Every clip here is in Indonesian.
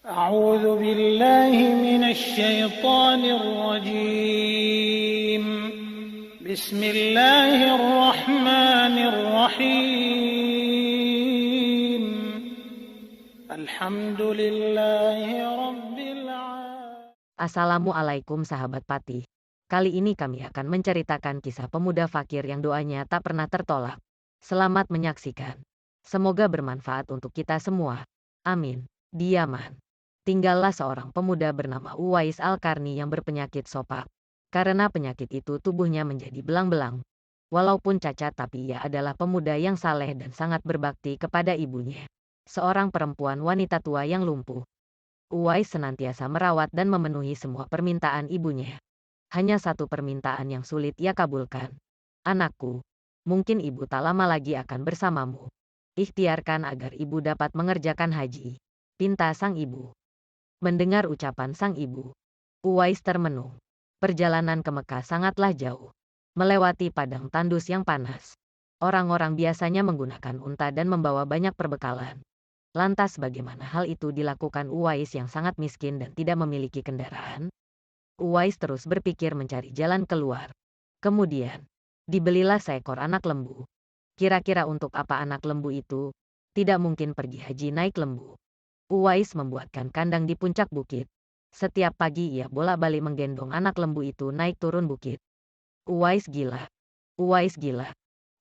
أعوذ بالله من الشيطان الرجيم. بسم الله الرحمن الرحيم. الحمد لله رب العالمين. Assalamualaikum sahabat Patih. Kali ini kami akan menceritakan kisah pemuda fakir yang doanya tak pernah tertolak. Selamat menyaksikan. Semoga bermanfaat untuk kita semua. Amin. Di Yaman, tinggallah seorang pemuda bernama Uwais Al-Qarni yang berpenyakit sopak. Karena penyakit itu tubuhnya menjadi belang-belang. Walaupun cacat tapi ia adalah pemuda yang saleh dan sangat berbakti kepada ibunya. Seorang perempuan wanita tua yang lumpuh. Uwais senantiasa merawat dan memenuhi semua permintaan ibunya. Hanya satu permintaan yang sulit ia kabulkan. Anakku, mungkin ibu tak lama lagi akan bersamamu. Ikhtiarkan agar ibu dapat mengerjakan haji. Pinta sang ibu. Mendengar ucapan sang ibu, Uwais termenung. Perjalanan ke Mekah sangatlah jauh. Melewati padang tandus yang panas. Orang-orang biasanya menggunakan unta dan membawa banyak perbekalan. Lantas bagaimana hal itu dilakukan Uwais yang sangat miskin dan tidak memiliki kendaraan? Uwais terus berpikir mencari jalan keluar. Kemudian, dibelilah seekor anak lembu. Kira-kira untuk apa anak lembu itu? Tidak mungkin pergi haji naik lembu. Uwais membuatkan kandang di puncak bukit. Setiap pagi ia bolak-balik menggendong anak lembu itu naik turun bukit. Uwais gila. Uwais gila.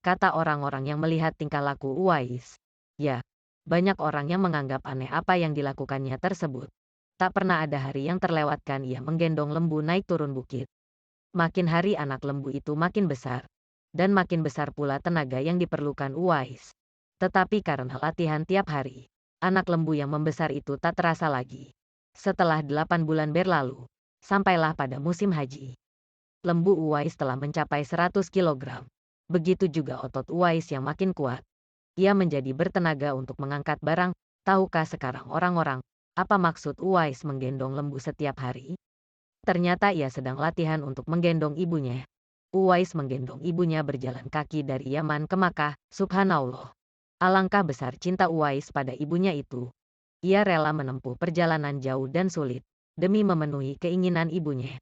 Kata orang-orang yang melihat tingkah laku Uwais. Ya, banyak orang yang menganggap aneh apa yang dilakukannya tersebut. Tak pernah ada hari yang terlewatkan ia menggendong lembu naik turun bukit. Makin hari anak lembu itu makin besar. Dan makin besar pula tenaga yang diperlukan Uwais. Tetapi karena latihan tiap hari, anak lembu yang membesar itu tak terasa lagi. Setelah 8 bulan berlalu, sampailah pada musim haji. Lembu Uwais telah mencapai 100 kilogram. Begitu juga otot Uwais yang makin kuat. Ia menjadi bertenaga untuk mengangkat barang. Tahukah sekarang orang-orang, apa maksud Uwais menggendong lembu setiap hari? Ternyata ia sedang latihan untuk menggendong ibunya. Uwais menggendong ibunya berjalan kaki dari Yaman ke Makkah. Subhanallah. Alangkah besar cinta Uwais pada ibunya itu. Ia rela menempuh perjalanan jauh dan sulit, demi memenuhi keinginan ibunya.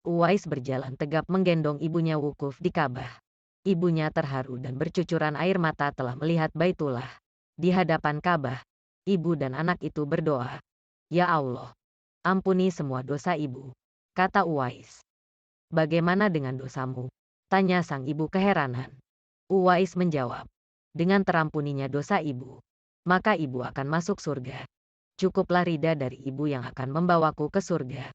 Uwais berjalan tegap menggendong ibunya wukuf di Ka'bah. Ibunya terharu dan bercucuran air mata telah melihat Baitullah. Di hadapan Ka'bah, ibu dan anak itu berdoa. Ya Allah, ampuni semua dosa ibu, kata Uwais. Bagaimana dengan dosamu? Tanya sang ibu keheranan. Uwais menjawab. Dengan terampuninya dosa ibu, maka ibu akan masuk surga. Cukuplah ridha dari ibu yang akan membawaku ke surga.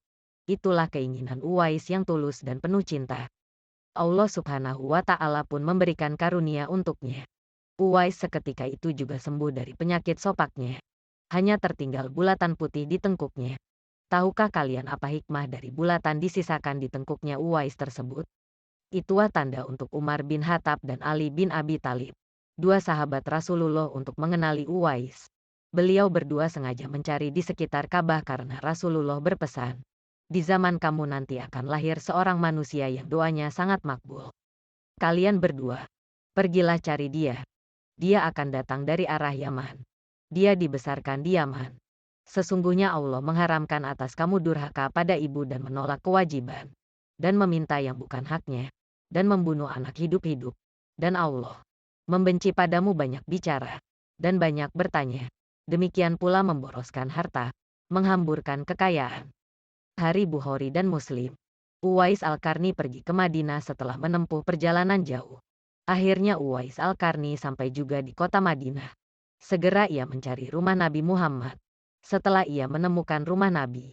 Itulah keinginan Uwais yang tulus dan penuh cinta. Allah Subhanahu wa Ta'ala pun memberikan karunia untuknya. Uwais seketika itu juga sembuh dari penyakit sopaknya. Hanya tertinggal bulatan putih di tengkuknya. Tahukah kalian apa hikmah dari bulatan disisakan di tengkuknya Uwais tersebut? Itulah tanda untuk Umar bin Khattab dan Ali bin Abi Thalib, dua sahabat Rasulullah, untuk mengenali Uwais. Beliau berdua sengaja mencari di sekitar Ka'bah karena Rasulullah berpesan. Di zaman kamu nanti akan lahir seorang manusia yang doanya sangat makbul. Kalian berdua, pergilah cari dia. Dia akan datang dari arah Yaman. Dia dibesarkan di Yaman. Sesungguhnya Allah mengharamkan atas kamu durhaka pada ibu dan menolak kewajiban. Dan meminta yang bukan haknya. Dan membunuh anak hidup-hidup. Dan Allah membenci padamu banyak bicara. Dan banyak bertanya. Demikian pula memboroskan harta. Menghamburkan kekayaan. Hari Bukhari dan Muslim. Uwais Al-Qarni pergi ke Madinah setelah menempuh perjalanan jauh. Akhirnya Uwais Al-Qarni sampai juga di kota Madinah. Segera ia mencari rumah Nabi Muhammad. Setelah ia menemukan rumah Nabi,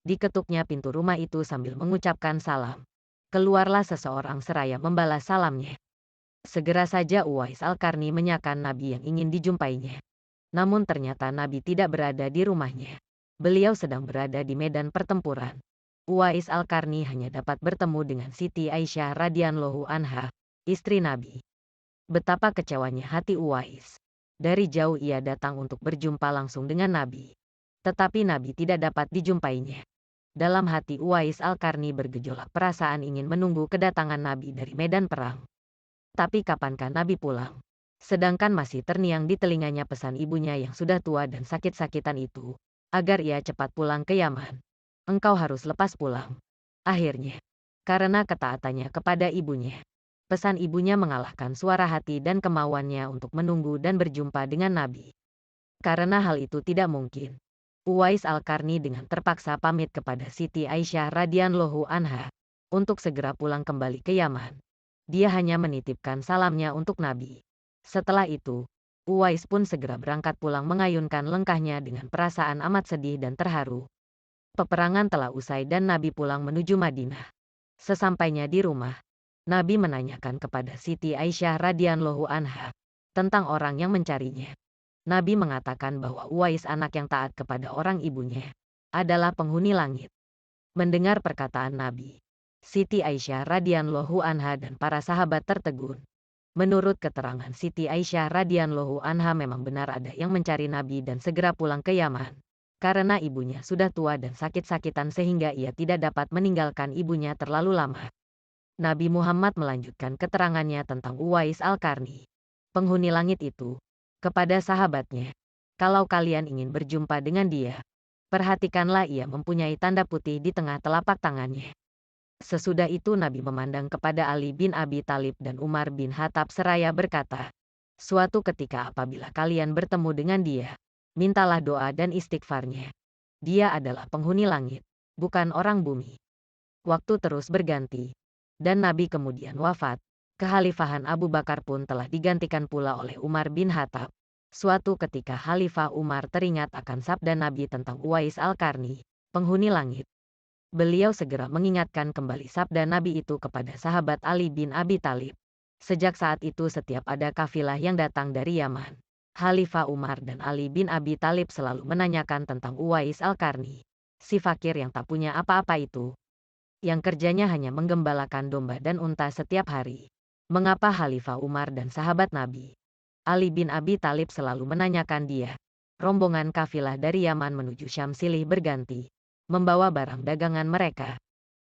diketuknya pintu rumah itu sambil mengucapkan salam. Keluarlah seseorang seraya membalas salamnya. Segera saja Uwais Al-Qarni menyakan Nabi yang ingin dijumpainya. Namun ternyata Nabi tidak berada di rumahnya. Beliau sedang berada di medan pertempuran. Uwais Al-Qarni hanya dapat bertemu dengan Siti Aisyah radhiyallahu anha, istri Nabi. Betapa kecewanya hati Uwais. Dari jauh ia datang untuk berjumpa langsung dengan Nabi. Tetapi Nabi tidak dapat dijumpainya. Dalam hati Uwais Al-Qarni bergejolak perasaan ingin menunggu kedatangan Nabi dari medan perang. Tapi kapankah Nabi pulang? Sedangkan masih terngiang di telinganya pesan ibunya yang sudah tua dan sakit-sakitan itu. agar ia cepat pulang ke Yaman. Engkau harus lepas pulang. Akhirnya, karena ketaatannya kepada ibunya, pesan ibunya mengalahkan suara hati dan kemauannya untuk menunggu dan berjumpa dengan Nabi. Karena hal itu tidak mungkin, Uwais Al-Qarni dengan terpaksa pamit kepada Siti Aisyah radhiyallahu anha untuk segera pulang kembali ke Yaman. Dia hanya menitipkan salamnya untuk Nabi. Setelah itu, Uwais pun segera berangkat pulang mengayunkan lengkahnya dengan perasaan amat sedih dan terharu. Peperangan telah usai dan Nabi pulang menuju Madinah. Sesampainya di rumah, Nabi menanyakan kepada Siti Aisyah radhiyallahu anha tentang orang yang mencarinya. Nabi mengatakan bahwa Uwais anak yang taat kepada orang ibunya adalah penghuni langit. Mendengar perkataan Nabi, Siti Aisyah radhiyallahu anha dan para sahabat tertegun. Menurut keterangan Siti Aisyah radhiyallahu anha memang benar ada yang mencari Nabi dan segera pulang ke Yaman. Karena ibunya sudah tua dan sakit-sakitan sehingga ia tidak dapat meninggalkan ibunya terlalu lama. Nabi Muhammad melanjutkan keterangannya tentang Uwais Al-Qarni, penghuni langit itu, kepada sahabatnya. Kalau kalian ingin berjumpa dengan dia, perhatikanlah ia mempunyai tanda putih di tengah telapak tangannya. Sesudah itu Nabi memandang kepada Ali bin Abi Thalib dan Umar bin Khattab seraya berkata, suatu ketika apabila kalian bertemu dengan dia, mintalah doa dan istighfarnya. Dia adalah penghuni langit, bukan orang bumi. Waktu terus berganti, dan Nabi kemudian wafat. Kekhalifahan Abu Bakar pun telah digantikan pula oleh Umar bin Khattab. Suatu ketika Khalifah Umar teringat akan sabda Nabi tentang Uwais Al-Qarni, penghuni langit. Beliau segera mengingatkan kembali sabda Nabi itu kepada sahabat Ali bin Abi Thalib. Sejak saat itu setiap ada kafilah yang datang dari Yaman, Khalifah Umar dan Ali bin Abi Thalib selalu menanyakan tentang Uwais Al-Qarni, si fakir yang tak punya apa-apa itu, yang kerjanya hanya menggembalakan domba dan unta setiap hari. Mengapa Khalifah Umar dan sahabat Nabi, Ali bin Abi Thalib selalu menanyakan dia? Rombongan kafilah dari Yaman menuju Syam silih berganti, membawa barang dagangan mereka.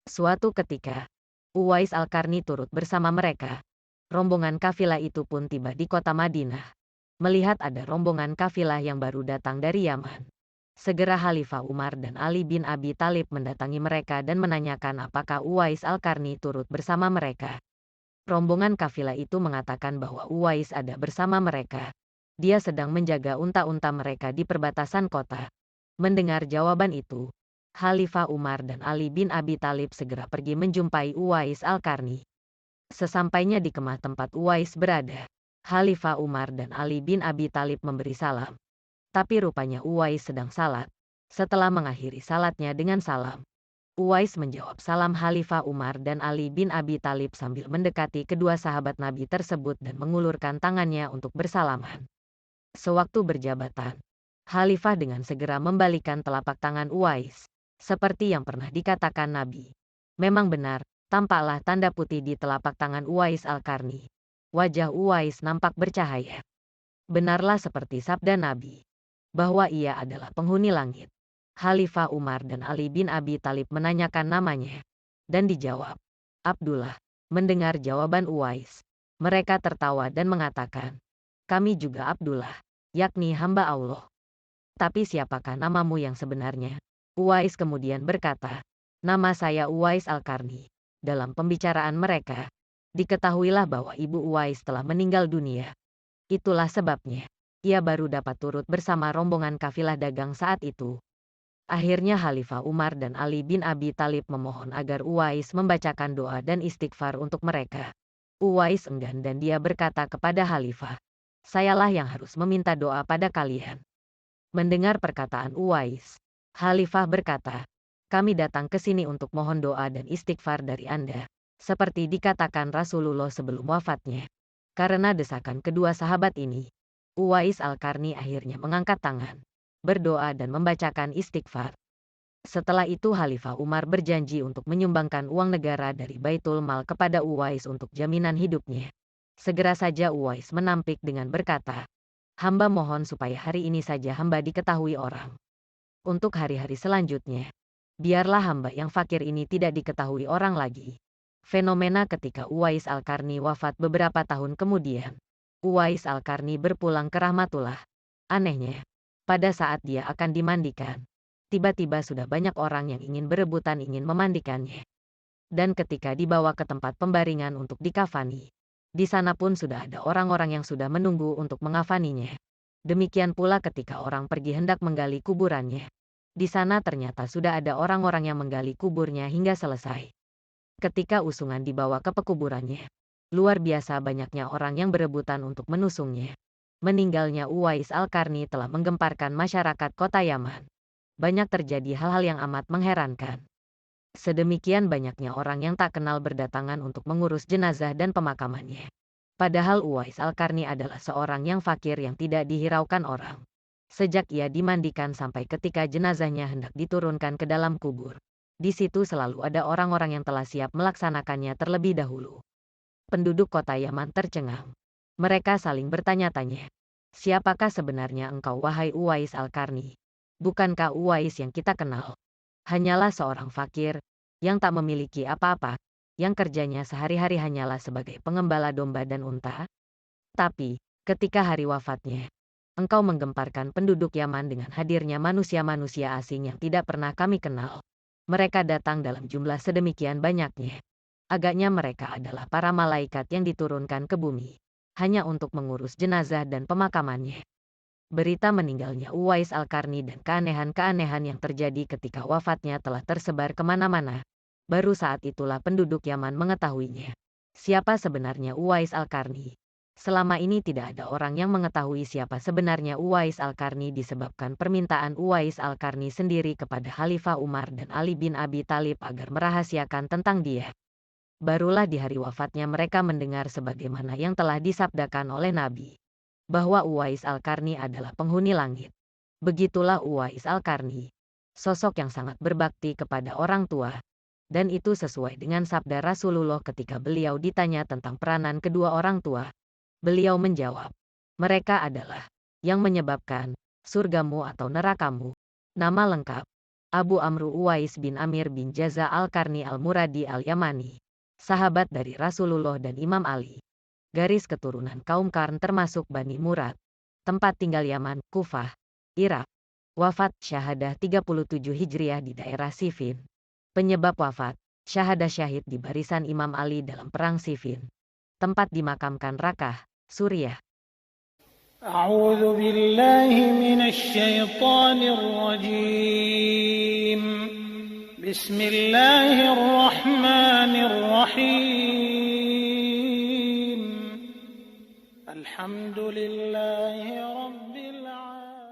Suatu ketika, Uwais Al-Qarni turut bersama mereka. Rombongan kafilah itu pun tiba di kota Madinah. Melihat ada rombongan kafilah yang baru datang dari Yaman, segera Khalifah Umar dan Ali bin Abi Thalib mendatangi mereka dan menanyakan apakah Uwais Al-Qarni turut bersama mereka. Rombongan kafilah itu mengatakan bahwa Uwais ada bersama mereka. Dia sedang menjaga unta-unta mereka di perbatasan kota. Mendengar jawaban itu, Khalifah Umar dan Ali bin Abi Thalib segera pergi menjumpai Uwais Al-Qarni. Sesampainya di kemah tempat Uwais berada, Khalifah Umar dan Ali bin Abi Thalib memberi salam. Tapi rupanya Uwais sedang salat. Setelah mengakhiri salatnya dengan salam, Uwais menjawab salam Khalifah Umar dan Ali bin Abi Thalib sambil mendekati kedua sahabat Nabi tersebut dan mengulurkan tangannya untuk bersalaman. Sewaktu berjabatan, Khalifah dengan segera membalikan telapak tangan Uwais, seperti yang pernah dikatakan Nabi. Memang benar, tampaklah tanda putih di telapak tangan Uwais Al-Qarni. Wajah Uwais nampak bercahaya. Benarlah seperti sabda Nabi, bahwa ia adalah penghuni langit. Khalifah Umar dan Ali bin Abi Thalib menanyakan namanya, dan dijawab, Abdullah. Mendengar jawaban Uwais, mereka tertawa dan mengatakan, kami juga Abdullah, yakni hamba Allah. Tapi siapakah namamu yang sebenarnya? Uwais kemudian berkata, nama saya Uwais Al-Qarni. Dalam pembicaraan mereka, diketahuilah bahwa ibu Uwais telah meninggal dunia. Itulah sebabnya ia baru dapat turut bersama rombongan kafilah dagang saat itu. Akhirnya Khalifah Umar dan Ali bin Abi Thalib memohon agar Uwais membacakan doa dan istighfar untuk mereka. Uwais enggan dan dia berkata kepada Khalifah, sayalah yang harus meminta doa pada kalian. Mendengar perkataan Uwais, Khalifah berkata, kami datang ke sini untuk mohon doa dan istighfar dari Anda, seperti dikatakan Rasulullah sebelum wafatnya. Karena desakan kedua sahabat ini, Uwais Al-Qarni akhirnya mengangkat tangan, berdoa dan membacakan istighfar. Setelah itu Khalifah Umar berjanji untuk menyumbangkan uang negara dari Baitul Mal kepada Uwais untuk jaminan hidupnya. Segera saja Uwais menampik dengan berkata, hamba mohon supaya hari ini saja hamba diketahui orang. Untuk hari-hari selanjutnya, biarlah hamba yang fakir ini tidak diketahui orang lagi. Fenomena ketika Uwais Al-Qarni wafat beberapa tahun kemudian, Uwais Al-Qarni berpulang ke rahmatullah. Anehnya, Pada saat dia akan dimandikan, tiba-tiba sudah banyak orang yang ingin berebutan ingin memandikannya. Dan ketika dibawa ke tempat pembaringan untuk dikafani, di sana pun sudah ada orang-orang yang sudah menunggu untuk mengafaninya. Demikian pula ketika orang pergi hendak menggali kuburannya. Di sana ternyata sudah ada orang-orang yang menggali kuburnya hingga selesai. Ketika usungan dibawa ke pekuburannya, luar biasa banyaknya orang yang berebutan untuk menusungnya. Meninggalnya Uwais Al-Qarni telah menggemparkan masyarakat kota Yaman. Banyak terjadi hal-hal yang amat mengherankan. Sedemikian banyaknya orang yang tak kenal berdatangan untuk mengurus jenazah dan pemakamannya. Padahal Uwais Al-Qarni adalah seorang yang fakir yang tidak dihiraukan orang. Sejak ia dimandikan sampai ketika jenazahnya hendak diturunkan ke dalam kubur, di situ selalu ada orang-orang yang telah siap melaksanakannya terlebih dahulu. Penduduk kota Yaman tercengang. Mereka saling bertanya-tanya. Siapakah sebenarnya engkau wahai Uwais Al-Qarni? Bukankah Uwais yang kita kenal hanyalah seorang fakir, yang tak memiliki apa-apa, yang kerjanya sehari-hari hanyalah sebagai pengembala domba dan unta? Tapi, ketika hari wafatnya, engkau menggemparkan penduduk Yaman dengan hadirnya manusia-manusia asing yang tidak pernah kami kenal. Mereka datang dalam jumlah sedemikian banyaknya. Agaknya mereka adalah para malaikat yang diturunkan ke bumi, hanya untuk mengurus jenazah dan pemakamannya. Berita meninggalnya Uwais Al-Qarni dan keanehan-keanehan yang terjadi ketika wafatnya telah tersebar kemana-mana. Baru saat itulah penduduk Yaman mengetahuinya. Siapa sebenarnya Uwais Al-Qarni? Selama ini tidak ada orang yang mengetahui siapa sebenarnya Uwais Al-Qarni disebabkan permintaan Uwais Al-Qarni sendiri kepada Khalifah Umar dan Ali bin Abi Thalib agar merahasiakan tentang dia. Barulah di hari wafatnya mereka mendengar sebagaimana yang telah disabdakan oleh Nabi, bahwa Uwais Al-Qarni adalah penghuni langit. Begitulah Uwais Al-Qarni, sosok yang sangat berbakti kepada orang tua. Dan itu sesuai dengan sabda Rasulullah ketika beliau ditanya tentang peranan kedua orang tua. Beliau menjawab, mereka adalah yang menyebabkan surgamu atau nerakamu. Nama lengkap, Abu Amru Uwais bin Amir bin Jaza Al-Qarni Al-Muradi Al-Yamani, sahabat dari Rasulullah dan Imam Ali. Garis keturunan kaum Qarn termasuk Bani Murad. Tempat tinggal Yaman, Kufah, Irak. Wafat syahadah 37 Hijriah di daerah Siffin. Penyebab wafat, syahadah syahid di barisan Imam Ali dalam perang Siffin. Tempat dimakamkan Rakah, Suriah. أعوذ بالله من الشيطان الرجيم بسم الله الرحمن الرحيم الحمد لله رب